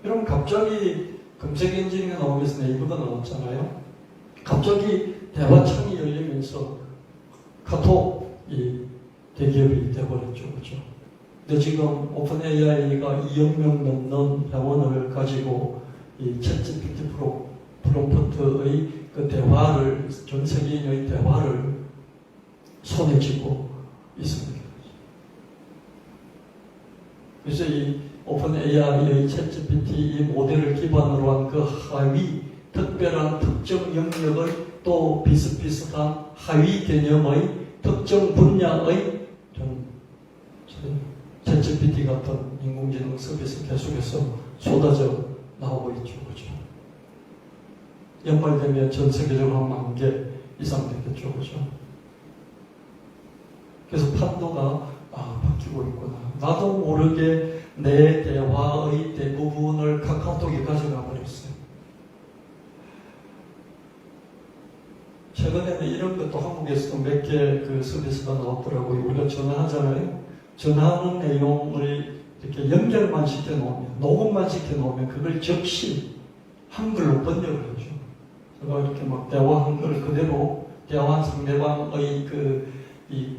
여러분, 갑자기 검색 엔진이 나오면서 네이버가 나왔잖아요. 갑자기 대화창이 열리면서 카톡이 대기업이 돼버렸죠. 그죠? 근데 지금 오픈 AI가 2억 명 넘는 회원을 가지고 이 챗GPT 프롬프트의 그 대화를, 전 세계인의 대화를 손에 쥐고 있습니다. 그래서 이 오픈 AI의 챗GPT 이 모델을 기반으로 한 그 하위, 특별한 특정 영역의 또 비슷비슷한 하위 개념의 특정 분야의 챗GPT 같은 인공지능 서비스 계속해서 쏟아져 나오고 있죠. 그죠? 연말되면 전 세계적으로 한 10,000개 이상 되겠죠. 그죠? 그래서 판도가 바뀌고 있구나. 나도 모르게 내 대화의 대부분을 카카오톡이 가져가 버렸어요. 최근에는 이런 것도 한국에서도 몇 개 그 서비스가 나왔더라고요. 우리가 전화하잖아요. 전화하는 내용을 이렇게 연결만 시켜놓으면, 녹음만 시켜놓으면 그걸 즉시 한글로 번역을 해줘. 제가 이렇게 막 대화한 걸 그대로 대화한 상대방의 이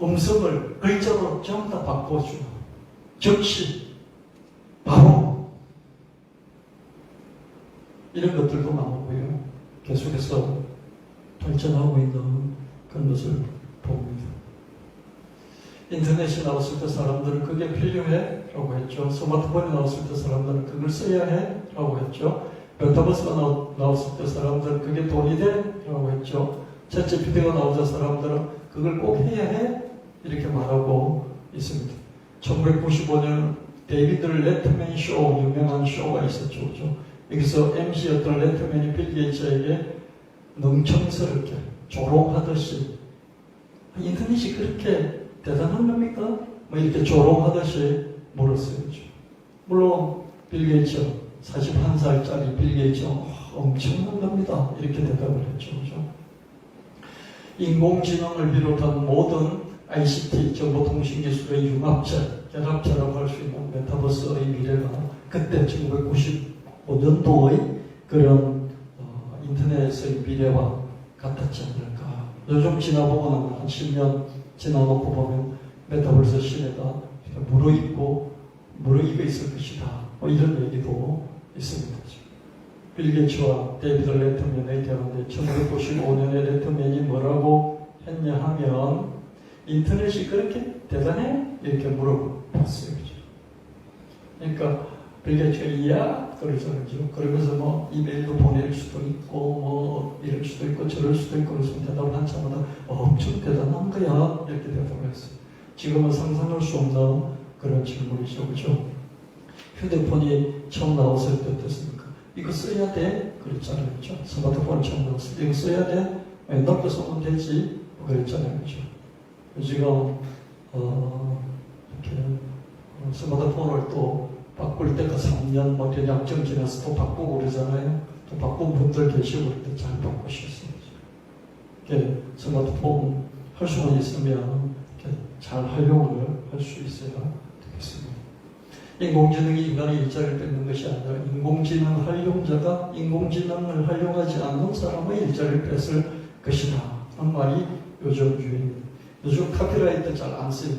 음성을 글자로 전부 다 바꿔주고 즉시 바로 이런 것들도 나오고요. 계속해서 발전하고 있는 그런 것을 봅니다. 인터넷이 나왔을 때 사람들은 그게 필요해? 라고 했죠. 스마트폰이 나왔을 때 사람들은 그걸 써야 해? 라고 했죠. 메타버스가 나왔을 때 사람들은 그게 돈이 돼? 라고 했죠. 챗GPT가 나오자 사람들은 그걸 꼭 해야 해? 이렇게 말하고 있습니다. 1995년 데이비드 레트맨 쇼, 유명한 쇼가 있었죠. 그죠? 여기서 MC였던 레트맨이 빌 게이츠에게 능청스럽게 조롱하듯이 인터넷이 그렇게 대단한 겁니까? 뭐 이렇게 조롱하듯이 물었어요. 그죠? 물론 빌 게이츠 41살짜리 빌 게이츠 엄청난 겁니다. 이렇게 대답을 했죠. 그죠? 인공지능을 비롯한 모든 ICT, 정보통신기술의 융합체, 결합체라고 할 수 있는 메타버스의 미래가 그때 1995년도의 그런 인터넷의 미래와 같았지 않을까. 요즘 지나보고는 한 10년 지나놓고 보면 메타버스 시대가 무르익어 있을 것이다. 뭐 이런 얘기도 있습니다. 빌 게이츠와 데이비드 레트맨의 대화인데 1995년에 레트맨이 뭐라고 했냐 하면 인터넷이 그렇게 대단해? 이렇게 물어봤어요. 그죠? 그러니까 빌 게이츠가 이야? 그러잖아요. 그러면서 뭐 이메일도 보낼 수도 있고 뭐 이럴 수도 있고 저럴 수도 있고 그래서 대답을 한자마다 엄청 대단한 거야. 이렇게 대답을 했어요. 지금은 상상할 수 없는 그런 질문이죠. 그죠? 휴대폰이 처음 나왔을 때 어땠습니까? 이거 써야 돼? 그랬잖아요. 그죠? 스마트폰 처음 나왔을 때 이거 써야 돼? 옛날 거 쓰면 되지? 그랬잖아요. 그죠? 지금 이렇게 스마트폰을 또 바꿀 때가 3년 뭐 연약정 지나서 또 바꾸고 그러잖아요. 또 바꾼 분들 계시고 그럴 때 잘 바꾸셨어요. 이렇게 스마트폰 할 수만 있으면 이렇게 잘 활용을 할 수 있어야 되겠습니다. 인공지능이 인간의 일자리를 뺏는 것이 아니라 인공지능 활용자가 인공지능을 활용하지 않는 사람의 일자리를 뺏을 것이다 하는 말이 요즘 유행입니다. 요즘 카피라이트 잘 안 써요.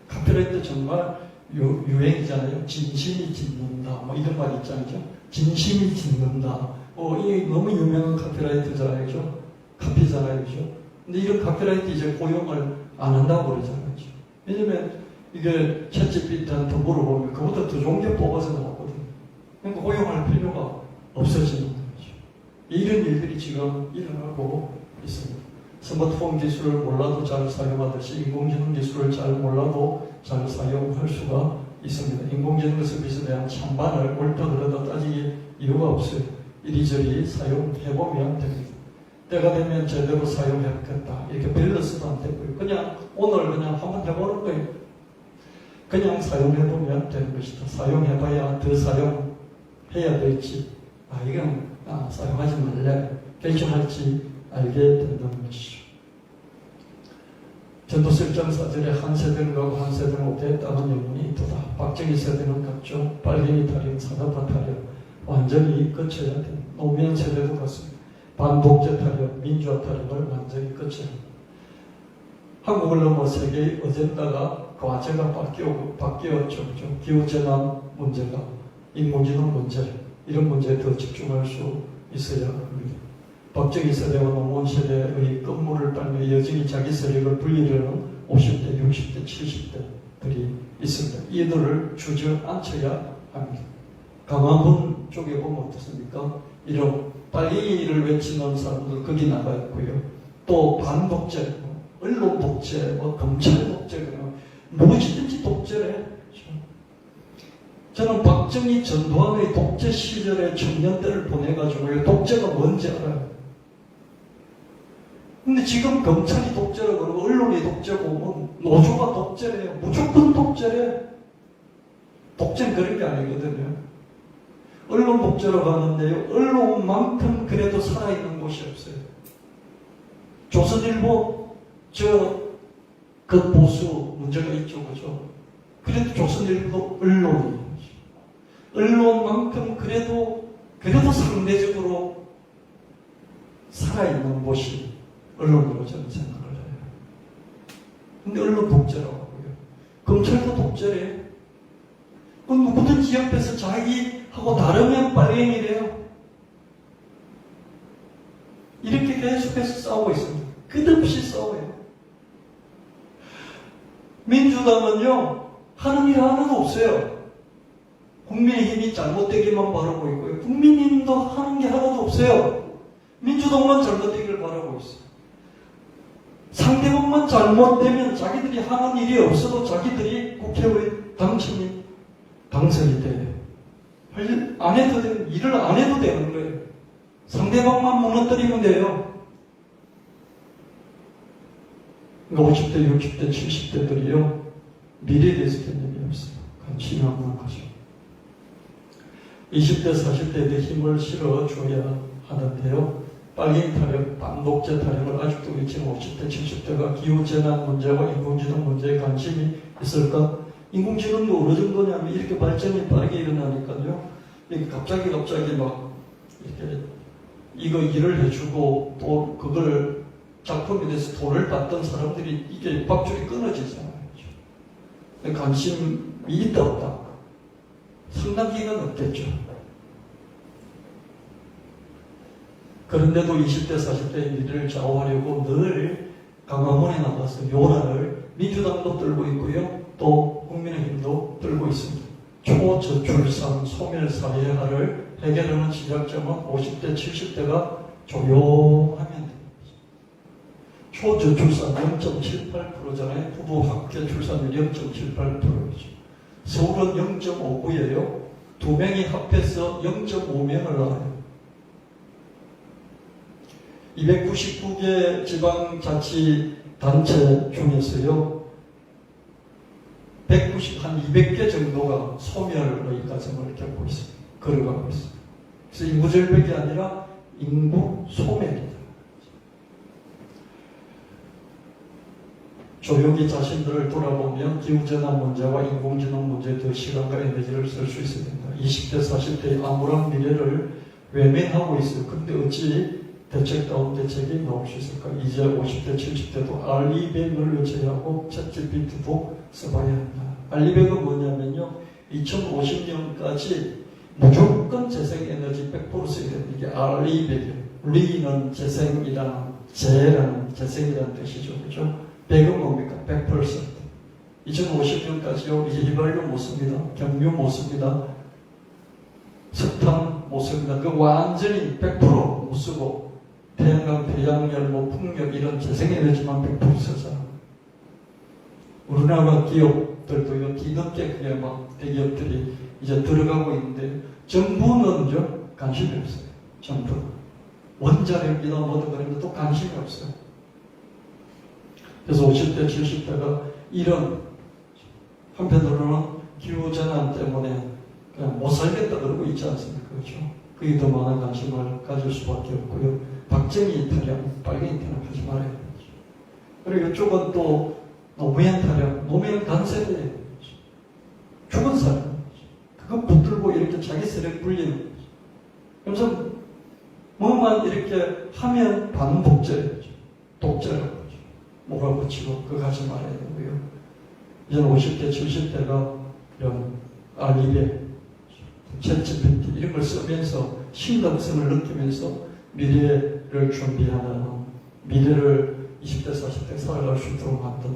카피라이트 정말 유행이잖아요. 진심이 짓는다. 뭐 이런 말 있잖아요. 진심이 짓는다. 이 너무 유명한 카피라이트잖아요. 그죠? 카피잖아요. 그죠? 근데 이런 카피라이트 이제 고용을 안 한다고 그러잖아요. 그죠? 왜냐면 이게 챗GPT한테 물어보면 그보다 더 좋은 게 뽑아서 나왔거든요. 그러니까 고용할 필요가 없어지는 거죠. 이런 일들이 지금 일어나고 있습니다. 스마트폰 기술을 몰라도 잘 사용하듯이 인공지능 기술을 잘 몰라도 잘 사용할 수가 있습니다. 인공지능 서비스에 대한 찬반을 옳다 그러다 따질 이유가 없어요. 이리저리 사용해보면 됩니다. 때가 되면 제대로 사용해보겠다. 이렇게 밸런스도 안 되고요. 그냥 오늘 그냥 한번 해보는 거예요. 그냥 사용해보면 되는 것이다. 사용해봐야 더 사용해야 될지, 이건 사용하지 말래 결정할지 알게 된다는 것이죠. 전도설정사절에 한 세대는 가고 한 세대는 오대 땅은 영원히 있도다. 박정희 세대는 갔죠. 빨갱이 타령, 사다파 타령 완전히 거쳐야 돼. 노무현 세대도 갔습니다. 반독재 타령, 민주화 타령을 완전히 거쳐야 돼. 한국을 넘어 세계의 어젠다가 과제가 바뀌었죠. 기후재난 문제가, 인공지능 문제, 이런 문제에 더 집중할 수 있어야 합니다. 박정희 세대와 노무현 세대의 끝물을 빨며 여전히 자기 세력을 불리려는 50대, 60대, 70대들이 있습니다. 이들을 주저앉혀야 합니다. 강화문 쪽에 보면 어떻습니까? 이런 빨리를 외치는 사람들 거기 나가 있고요. 또 반독재, 언론 독재, 검찰 독재, 무엇이든지 독재를 저는 박정희 전두환의 독재 시절의 청년들을 보내가지고 독재가 뭔지 알아요. 근데 지금 검찰이 독재라고 그러고 언론이 독재고 노조가 독재래요. 무조건 독재래. 독재는 그런 게 아니거든요. 언론 독재라고 하는데요. 언론만큼 그래도 살아있는 곳이 없어요. 조선일보 그 보수 문제가 있죠. 그죠? 그래도 조선일보도 언론이에요. 언론만큼 그래도 상대적으로 살아있는 곳이 언론으로 저는 생각을 해요. 근데 언론 독재라고 하고요. 검찰도 독재래요. 그럼 누구든지 옆에서 자기하고 다르면 빨갱이래요. 이렇게 계속해서 싸우고 있습니다. 끝없이 싸워요. 민주당은요, 하는 일 하나도 없어요. 국민의힘이 잘못되기만 바라고 있고요. 국민의힘도 하는 게 하나도 없어요. 민주당만 잘못되기를 바라고 있어요. 상대방만 잘못되면 자기들이 하는 일이 없어도 자기들이 국회의 당선이 돼요. 일을 안 해도 되는 거예요. 상대방만 무너뜨리면 돼요. 그러니까 50대, 60대, 70대들이요. 미래에 대해서 개념이 없어요. 관심이 없는 거죠. 20대, 40대에 힘을 실어줘야 하는데요. 빨갱이 타령, 반독재 타령을 아직도 외치는 50대, 70대가 기후재난 문제와 인공지능 문제에 관심이 있을까? 인공지능도 어느 정도냐면 이렇게 발전이 빠르게 일어나니까요. 이게 갑자기 막 이렇게 이거 일을 해주고 또 그걸 작품에 대해서 돈을 받던 사람들이 이게 밥줄이 끊어지잖아요. 관심이 있다 없다? 상당 기간 없겠죠. 그런데도 20대, 40대의 미래를 좌우하려고 늘 강화문에 나가서 요란을 민주당도 떨고 있고요. 또 국민의힘도 떨고 있습니다. 초저출산 소멸사회화를 해결하는 시작점은 50대, 70대가 조용하면 됩니다. 초저출산 0.78%잖아요. 부부 합계 출산율 0.78%죠. 서울은 0.59예요. 두 명이 합해서 0.5명을 낳아요. 299개 지방자치단체 중에서요, 한 200개 정도가 소멸의 과정을 겪고 있습니다. 걸어가고 있습니다. 그래서 인구 절벽이 아니라 인구 소멸이다. 조용히 자신들을 돌아보면 기후재난 문제와 인공지능 문제에 더 시간과 에너지를 쓸 수 있어야 된다. 20대, 40대의 암울한 미래를 외면하고 있어요. 그런데 어찌 대책다운 대책이 나올 수 있을까? 이제 50대, 70대도 알리백을 외쳐야 하고 챗GPT도 써봐야 한다. 알리백은 뭐냐면요, 2050년까지 무조건 재생에너지 100% 써야 됩니다. 이게 알리백이에요. 리는 재생이라는, 재생이라는 뜻이죠. 그죠? 백은 뭡니까? 100%. 2050년까지요, 이제 휘발유 못 씁니다. 경유 못 씁니다. 석탄 못 씁니다. 그 완전히 100% 못 쓰고, 태양광, 태양열, 풍력 이런 재생에너지만 100% 쓰자. 우리나라 기업 기업들도 뒤늦게 그게 막 대기업들이 이제 들어가고 있는데 정부는요 관심이 없어요. 정부 원자력이나 뭐든 그런데 또 관심이 없어요. 그래서 50대 70대가 이런 한편으로는 기후전환 때문에 그냥 못 살겠다 그러고 있지 않습니까? 그렇죠? 그게 더 많은 관심을 가질 수밖에 없고요. 박정희 타령, 빨갱이 타령 하지 말아야 되죠. 그리고 이쪽은 또 노무현 타령, 노무현 간세대 죽은 사람. 그거 붙들고 이렇게 자기 세력 불리는 거죠. 그래서 뭐만 이렇게 하면 반독재죠. 독재라고 하죠. 몰아붙이고 그거 하지 말아야 되고요. 이제는 50대, 70대가 이런 R200, 챗GPT 이런 걸 쓰면서 신동성을 느끼면서 미래를 준비하는, 미래를 20대, 40대 살아갈 수 있도록 만드는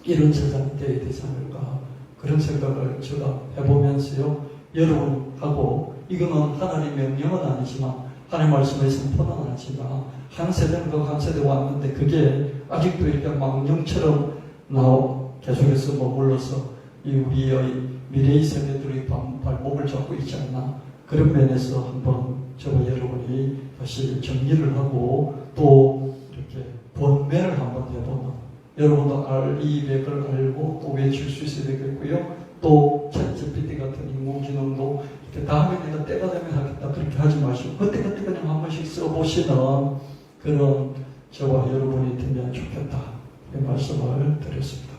이런 세상이 되어야 되지 않을까, 그런 생각을 제가 해보면서요, 여러분하고, 이거는 하나님의 명령은 아니지만 하나님 말씀에 선포는 아니지만 한 세대는 그 한 세대 왔는데 그게 아직도 이렇게 망령처럼 계속해서 머물러서 이 우리의 미래의 세대들의 발목을 잡고 있지 않나, 그런 면에서 한번 저와 여러분이 다시 정리를 하고 또 이렇게 번뇌를 한번 해보는, 여러분도 R200을 알고 또 외칠 수 있어야 되겠고요. 또 챗GPT 같은 인공지능도 이렇게 다음에 내가 때가 되면 하겠다 그렇게 하지 마시고 그때 그냥 한 번씩 써보시는 그런 저와 여러분이 되면 좋겠다, 이 말씀을 드렸습니다.